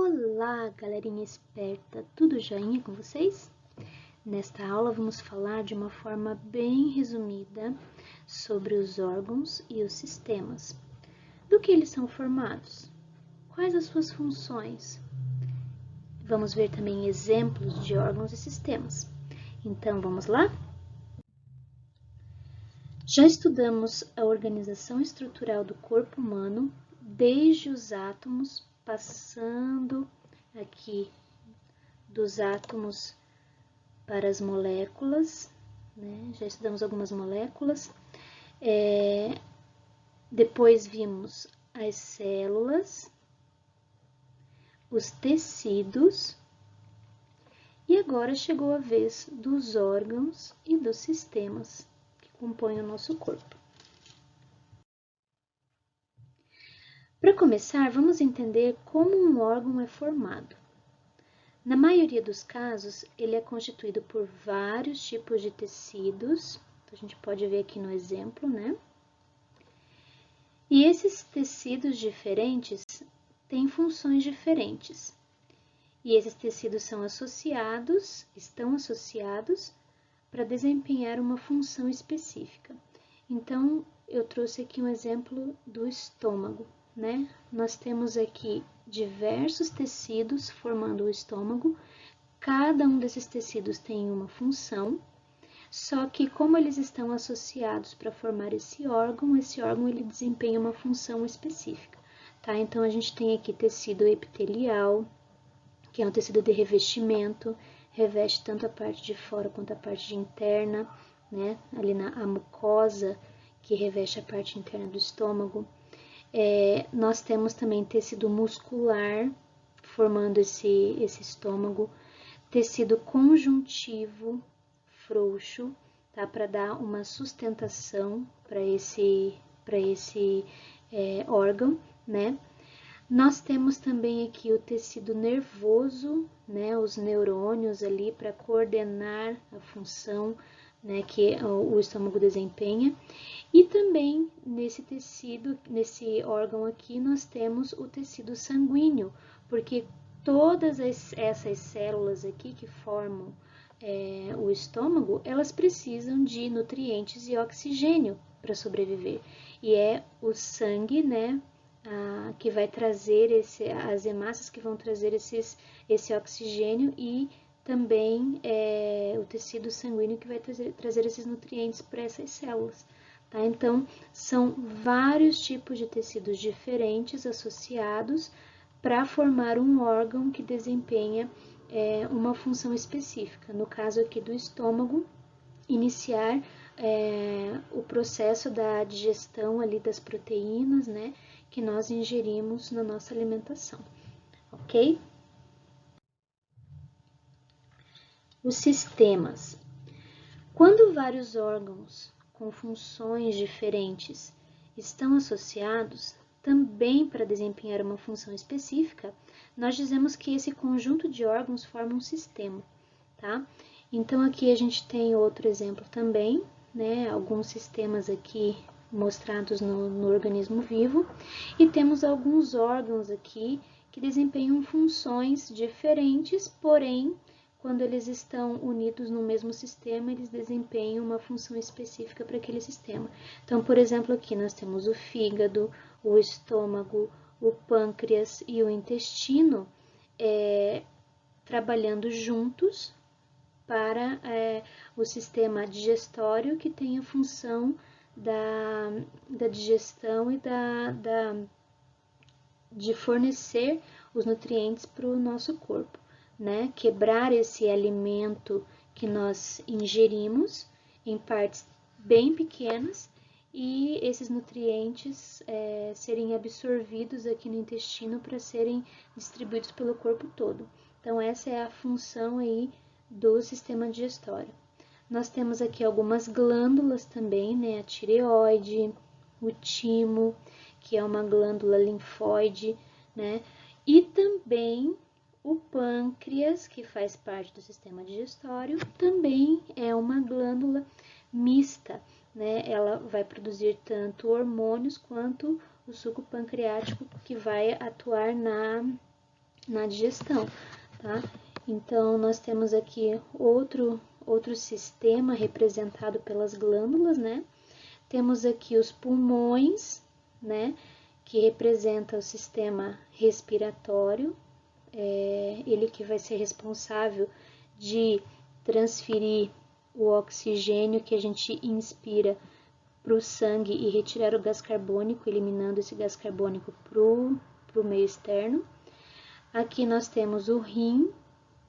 Olá, galerinha esperta! Tudo joinha com vocês? Nesta aula vamos falar de uma forma bem resumida sobre os órgãos e os sistemas. Do que eles são formados? Quais as suas funções? Vamos ver também exemplos de órgãos e sistemas. Então, vamos lá? Já estudamos a organização estrutural do corpo humano, desde os átomos, passando aqui dos átomos para as moléculas, né? Já estudamos algumas moléculas. Depois vimos as células, os tecidos, e agora chegou a vez dos órgãos e dos sistemas que compõem o nosso corpo. Para começar, vamos entender como um órgão é formado. Na maioria dos casos, ele é constituído por vários tipos de tecidos, a gente pode ver aqui no exemplo, né? E esses tecidos diferentes têm funções diferentes. E esses tecidos estão associados para desempenhar uma função específica. Então, eu trouxe aqui um exemplo do estômago, né? Nós temos aqui diversos tecidos formando o estômago, cada um desses tecidos tem uma função, só que como eles estão associados para formar esse órgão ele desempenha uma função específica, tá? Então, a gente tem aqui tecido epitelial, que é um tecido de revestimento, reveste tanto a parte de fora quanto a parte interna, né? Ali a mucosa, que reveste a parte interna do estômago. Nós temos também tecido muscular, formando esse estômago, tecido conjuntivo frouxo, tá? Para dar uma sustentação para esse órgão, né? Nós temos também aqui o tecido nervoso, né? Os neurônios ali para coordenar a função, né, que o estômago desempenha. E também nesse tecido, nesse órgão aqui, nós temos o tecido sanguíneo, porque todas essas células aqui que formam o estômago, elas precisam de nutrientes e oxigênio para sobreviver. E é o sangue, né, que vai trazer as hemácias que vão trazer esse oxigênio e também o tecido sanguíneo que vai trazer esses nutrientes para essas células. Tá? Então, são vários tipos de tecidos diferentes associados para formar um órgão que desempenha uma função específica. No caso aqui do estômago, iniciar o processo da digestão ali das proteínas, né, que nós ingerimos na nossa alimentação, ok? Os sistemas. Quando vários órgãos com funções diferentes estão associados, também para desempenhar uma função específica, nós dizemos que esse conjunto de órgãos forma um sistema, tá? Então, aqui a gente tem outro exemplo também, né? Alguns sistemas aqui mostrados no organismo vivo, e temos alguns órgãos aqui que desempenham funções diferentes, porém, quando eles estão unidos no mesmo sistema, eles desempenham uma função específica para aquele sistema. Então, por exemplo, aqui nós temos o fígado, o estômago, o pâncreas e o intestino trabalhando juntos para o sistema digestório, que tem a função da digestão e de fornecer os nutrientes para o nosso corpo, né? Quebrar esse alimento que nós ingerimos em partes bem pequenas e esses nutrientes serem absorvidos aqui no intestino para serem distribuídos pelo corpo todo. Então, essa é a função aí do sistema digestório. Nós temos aqui algumas glândulas também, né? A tireoide, o timo, que é uma glândula linfóide, né? E também o pâncreas, que faz parte do sistema digestório, também é uma glândula mista, né? Ela vai produzir tanto hormônios quanto o suco pancreático, que vai atuar na digestão, tá? Então, nós temos aqui outro sistema representado pelas glândulas, né? Temos aqui os pulmões, né? Que representa o sistema respiratório, ele que vai ser responsável de transferir o oxigênio que a gente inspira para o sangue e retirar o gás carbônico, eliminando esse gás carbônico para o meio externo. Aqui nós temos o rim,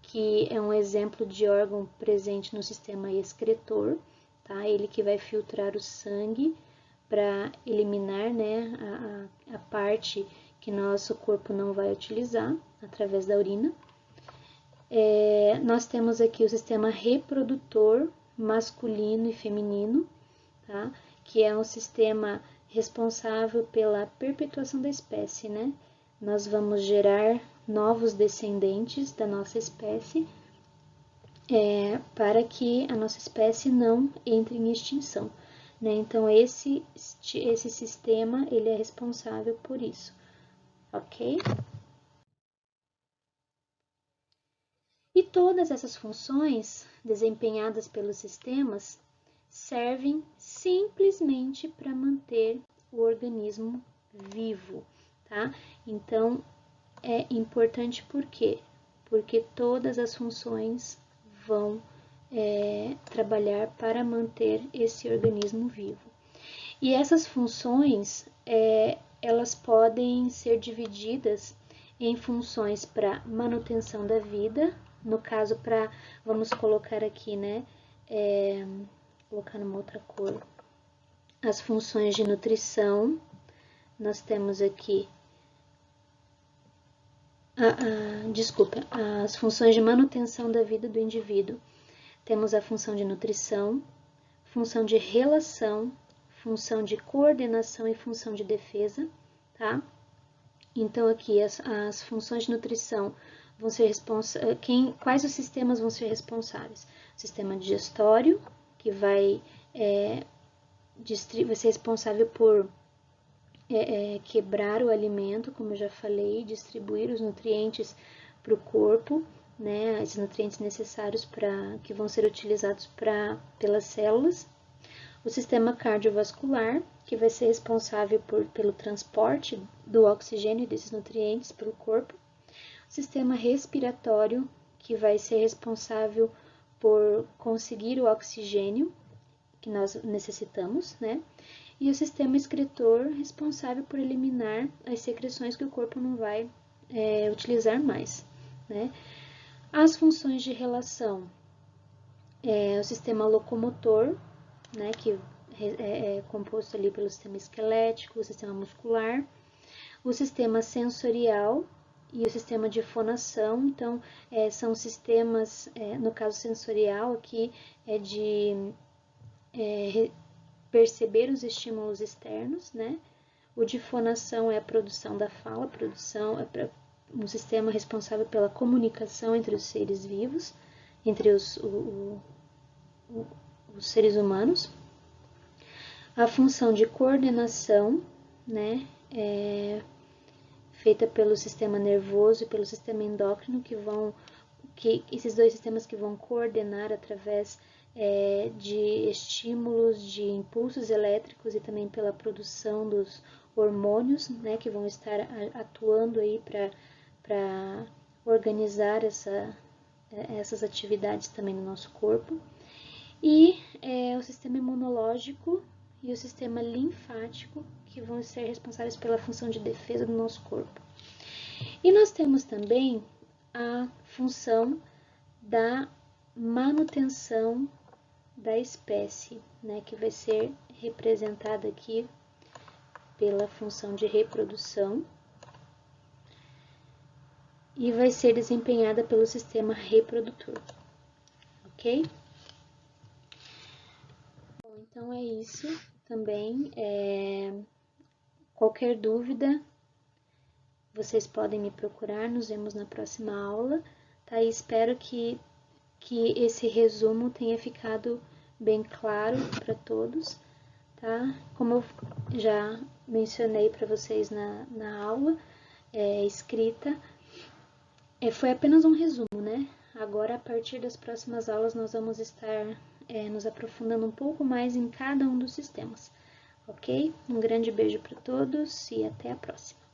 que é um exemplo de órgão presente no sistema excretor, tá? Ele que vai filtrar o sangue para eliminar, né, a parte que nosso corpo não vai utilizar através da urina. Nós temos aqui o sistema reprodutor masculino e feminino, tá? Que é um sistema responsável pela perpetuação da espécie, né? Nós vamos gerar novos descendentes da nossa espécie para que a nossa espécie não entre em extinção, né? Então, esse sistema, ele é responsável por isso, ok? E todas essas funções desempenhadas pelos sistemas servem simplesmente para manter o organismo vivo, tá? Então, é importante por quê? Porque todas as funções vão trabalhar para manter esse organismo vivo. E essas funções, elas podem ser divididas em funções para manutenção da vida, no caso vamos colocar aqui, né, colocar numa outra cor, as funções de nutrição, nós temos aqui, as funções de manutenção da vida do indivíduo. Temos a função de nutrição, função de relação, função de coordenação e função de defesa, tá? Então, aqui as funções de nutrição vão ser responsáveis. Quais os sistemas vão ser responsáveis? O sistema digestório, que vai ser responsável por quebrar o alimento, como eu já falei, distribuir os nutrientes para o corpo, né? Esses nutrientes necessários que vão ser utilizados pelas células. O sistema cardiovascular, que vai ser responsável pelo transporte do oxigênio e desses nutrientes pelo corpo. O sistema respiratório, que vai ser responsável por conseguir o oxigênio que nós necessitamos, né? E o sistema excretor, responsável por eliminar as secreções que o corpo não vai utilizar mais, né? As funções de relação, o sistema locomotor, né, que é composto ali pelo sistema esquelético, o sistema muscular, o sistema sensorial e o sistema de fonação. Então, são sistemas, no caso sensorial aqui, é de perceber os estímulos externos, né? O de fonação é a produção da fala, um sistema responsável pela comunicação entre os seres vivos, entre os seres humanos. A função de coordenação, né, feita pelo sistema nervoso e pelo sistema endócrino, esses dois sistemas que vão coordenar através de estímulos, de impulsos elétricos e também pela produção dos hormônios, né, que vão estar atuando aí para organizar essas atividades também no nosso corpo. E o sistema imunológico e o sistema linfático, que vão ser responsáveis pela função de defesa do nosso corpo. E nós temos também a função da manutenção da espécie, né, que vai ser representada aqui pela função de reprodução e vai ser desempenhada pelo sistema reprodutor, ok? Bom, então é isso também. Qualquer dúvida, vocês podem me procurar, nos vemos na próxima aula, tá? E espero que esse resumo tenha ficado bem claro para todos, tá? Como eu já mencionei para vocês na aula escrita, Foi apenas um resumo, né? Agora, a partir das próximas aulas, nós vamos estar nos aprofundando um pouco mais em cada um dos sistemas, ok? Um grande beijo para todos e até a próxima!